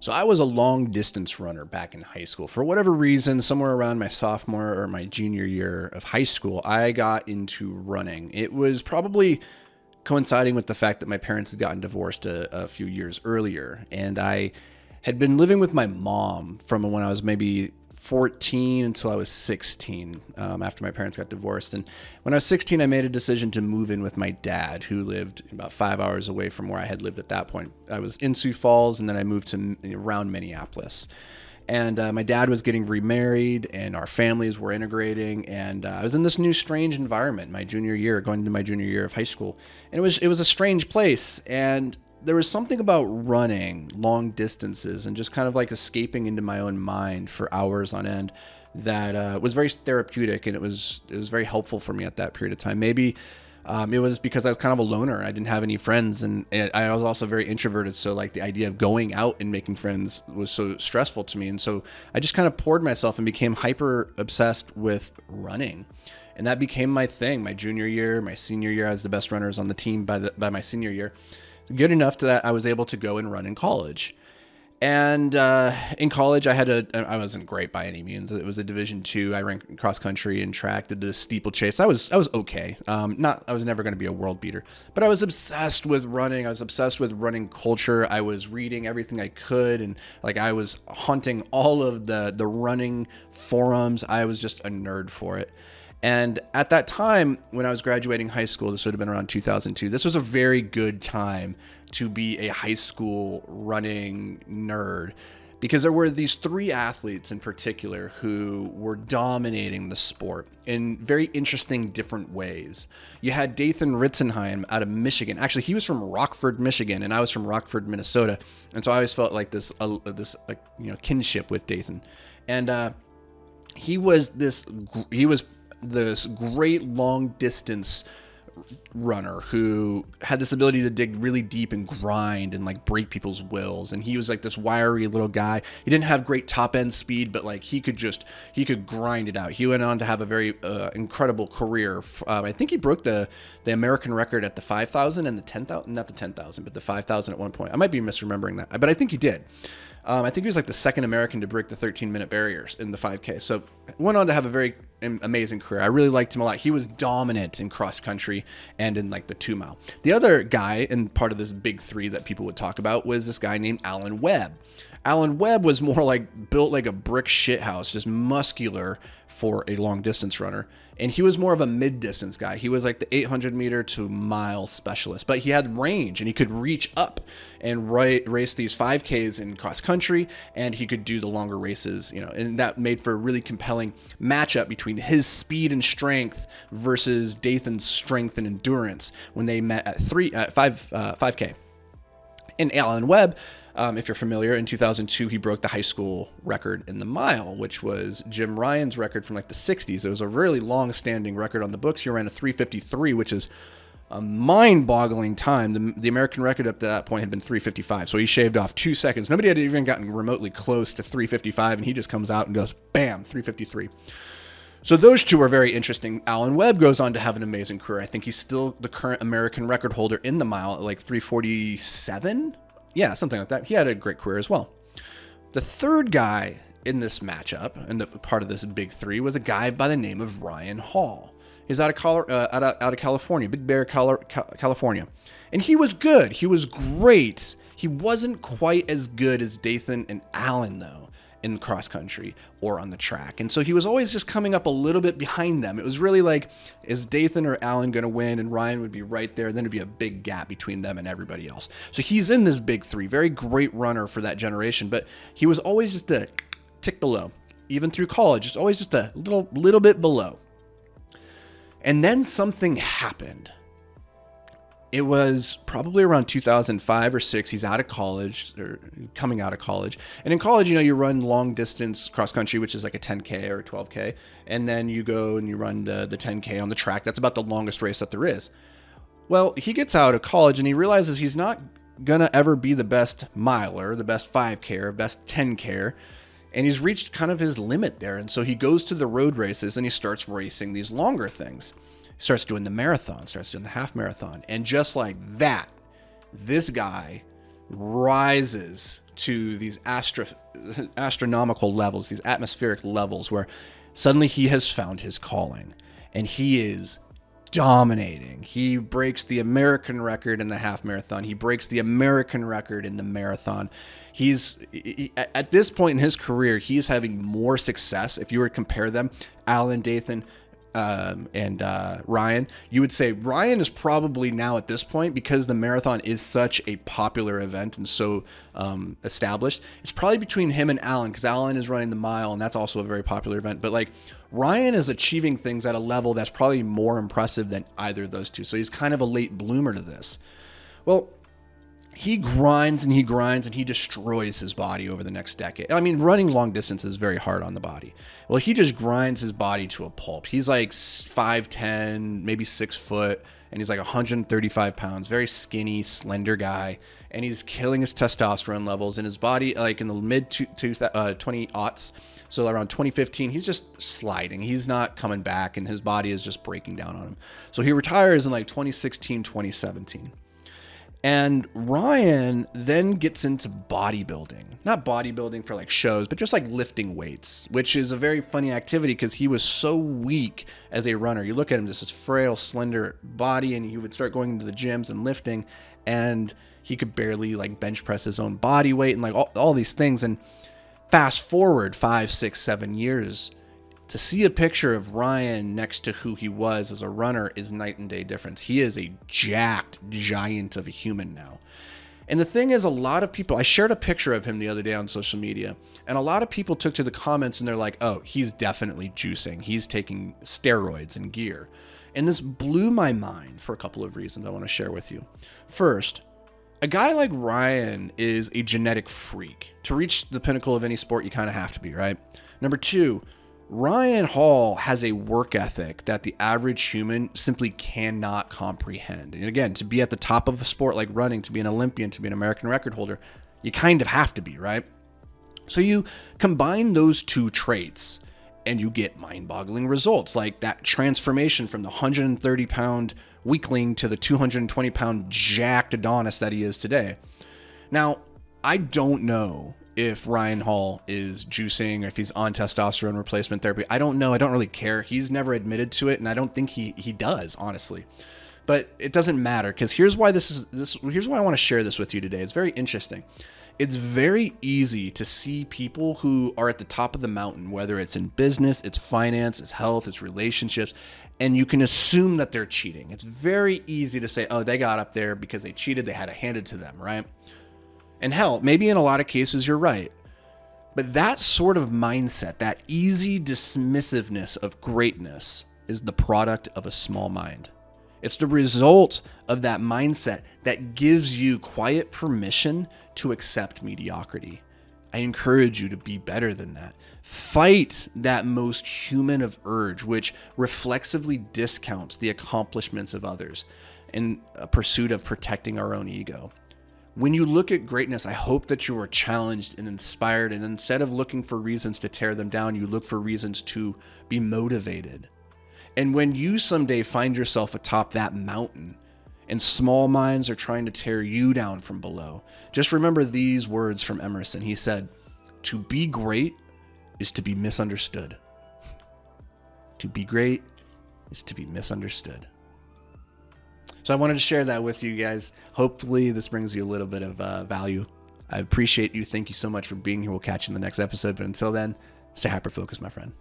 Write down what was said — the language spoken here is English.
So I was a long distance runner back in high school. For whatever reason, somewhere around my sophomore or my junior year of high school, I got into running. It was probably coinciding with the fact that my parents had gotten divorced a few years earlier. And I had been living with my mom from when I was maybe 14 until I was 16, after my parents got divorced. And when I was 16, I made a decision to move in with my dad, who lived about 5 hours away from where I had lived at that point. I was in Sioux Falls, and then I moved to around Minneapolis. And my dad was getting remarried, and our families were integrating, and I was in this new strange environment my junior year, going into my junior year of high school. And it was a strange place, and there was something about running long distances and just kind of like escaping into my own mind for hours on end that was very therapeutic, and it was very helpful for me at that period of time. Maybe it was because I was kind of a loner. I didn't have any friends, and I was also very introverted. So like the idea of going out and making friends was so stressful to me. And so I just kind of poured myself and became hyper obsessed with running. And that became my thing. My junior year, my senior year, I was the best runners on the team by my senior year. Good enough to that I was able to go and run in college. And in college, I wasn't great by any means. It was a Division II. I ran cross country and track, did the steeplechase. I was okay. I was never going to be a world beater, but I was obsessed with running. I was obsessed with running culture. I was reading everything I could, and like I was hunting all of the running forums. I was just a nerd for it. And at that time, when I was graduating high school, this would have been around 2002, this was a very good time to be a high school running nerd, because there were these three athletes in particular who were dominating the sport in very interesting different ways. You had Dathan Ritzenheim out of Michigan. Actually, he was from Rockford, Michigan, and I was from Rockford, Minnesota. And so I always felt like this kinship with Dathan. And he was this great long distance runner who had this ability to dig really deep and grind and like break people's wills. And he was like this wiry little guy. He didn't have great top end speed, but like he could grind it out. He went on to have a very incredible career. I think he broke the American record at the 5,000 and the 10,000, not the 10,000, but the 5,000 at one point. I might be misremembering that, but I think he did. I think he was like the second American to break the 13-minute barriers in the 5K. So went on to have a very amazing career. I really liked him a lot. He was dominant in cross country and in like the 2-mile. The other guy, and part of this big three that people would talk about, was this guy named Alan Webb. Alan Webb was more like built like a brick shithouse, just muscular for a long distance runner. And he was more of a mid distance guy. He was like the 800 meter to mile specialist, but he had range and he could reach up and race these 5Ks in cross country, and he could do the longer races, and that made for a really compelling matchup between his speed and strength versus Dathan's strength and endurance when they met at 5K. And Alan Webb, if you're familiar, in 2002, he broke the high school record in the mile, which was Jim Ryan's record from like the 60s. It was a really long-standing record on the books. He ran a 3:53, which is a mind-boggling time. The American record up to that point had been 3:55, so he shaved off 2 seconds. Nobody had even gotten remotely close to 3:55, and he just comes out and goes, bam, 3:53. So those two are very interesting. Alan Webb goes on to have an amazing career. I think he's still the current American record holder in the mile at like 3:47. Yeah, something like that. He had a great career as well. The third guy in this matchup, and the part of this big three, was a guy by the name of Ryan Hall. He's out of California, Big Bear, California. And he was good. He was great. He wasn't quite as good as Dathan and Alan, though, in cross country or on the track. And so he was always just coming up a little bit behind them. It was really like, is Dathan or Alan going to win? And Ryan would be right there. Then it'd be a big gap between them and everybody else. So he's in this big three, very great runner for that generation, but he was always just a tick below. Even through college, it's always just a little bit below. And then something happened. It was probably around 2005 or 6. He's out of college, or coming out of college. And in college, you run long distance cross country, which is like a 10K or a 12K. And then you go and you run the 10K on the track. That's about the longest race that there is. Well, he gets out of college and he realizes he's not going to ever be the best miler, the best 5K, best 10K. And he's reached kind of his limit there. And so he goes to the road races and he starts racing these longer things. Starts doing the marathon, starts doing the half marathon. And just like that, this guy rises to these astronomical levels, these atmospheric levels, where suddenly he has found his calling and he is dominating. He breaks the American record in the half marathon. He breaks the American record in the marathon. At this point in his career, he's having more success. If you were to compare them, Alan, Dathan, and Ryan, you would say Ryan is probably now at this point, because the marathon is such a popular event and so established, it's probably between him and Alan, because Alan is running the mile and that's also a very popular event. But like, Ryan is achieving things at a level that's probably more impressive than either of those two. So he's kind of a late bloomer to this. Well, he grinds and he grinds and he destroys his body over the next decade. I mean, running long distance is very hard on the body. Well, he just grinds his body to a pulp. He's like 5'10", maybe 6 foot, and he's like 135 pounds, very skinny, slender guy. And he's killing his testosterone levels in his body, like in the mid 20-aughts. So around 2015, he's just sliding. He's not coming back, and his body is just breaking down on him. So he retires in like 2016, 2017. And Ryan then gets into bodybuilding. Not bodybuilding for like shows, but just like lifting weights, which is a very funny activity because he was so weak as a runner. You look at him, just this frail, slender body, and he would start going into the gyms and lifting, and he could barely like bench press his own body weight and like all these things. And fast forward 5, 6, 7 years, to see a picture of Ryan next to who he was as a runner is night and day difference. He is a jacked giant of a human now. And the thing is, a lot of people, I shared a picture of him the other day on social media, and a lot of people took to the comments and they're like, oh, he's definitely juicing. He's taking steroids and gear. And this blew my mind for a couple of reasons I want to share with you. First, a guy like Ryan is a genetic freak. To reach the pinnacle of any sport, you kind of have to be, right? Number two, Ryan Hall has a work ethic that the average human simply cannot comprehend. And again, to be at the top of a sport like running, to be an Olympian, to be an American record holder, you kind of have to be, right? So you combine those two traits and you get mind-boggling results, like that transformation from the 130-pound weakling to the 220-pound jacked Adonis that he is today. Now, I don't know if Ryan Hall is juicing or if he's on testosterone replacement therapy. I don't know. I don't really care. He's never admitted to it, and I don't think he does, honestly. But it doesn't matter, because here's why here's why I want to share this with you today. It's very interesting. It's very easy to see people who are at the top of the mountain, whether it's in business, it's finance, it's health, it's relationships, and you can assume that they're cheating. It's very easy to say, oh, they got up there because they cheated, they had it handed to them, right? And hell, maybe in a lot of cases you're right. But that sort of mindset, that easy dismissiveness of greatness, is the product of a small mind. It's the result of that mindset that gives you quiet permission to accept mediocrity. I encourage you to be better than that. Fight that most human of urge, which reflexively discounts the accomplishments of others in a pursuit of protecting our own ego. When you look at greatness, I hope that you are challenged and inspired, and instead of looking for reasons to tear them down, you look for reasons to be motivated. And when you someday find yourself atop that mountain and small minds are trying to tear you down from below, just remember these words from Emerson. He said, "To be great is to be misunderstood. To be great is to be misunderstood." So I wanted to share that with you guys. Hopefully this brings you a little bit of value. I appreciate you. Thank you so much for being here. We'll catch you in the next episode. But until then, stay hyper-focused, my friend.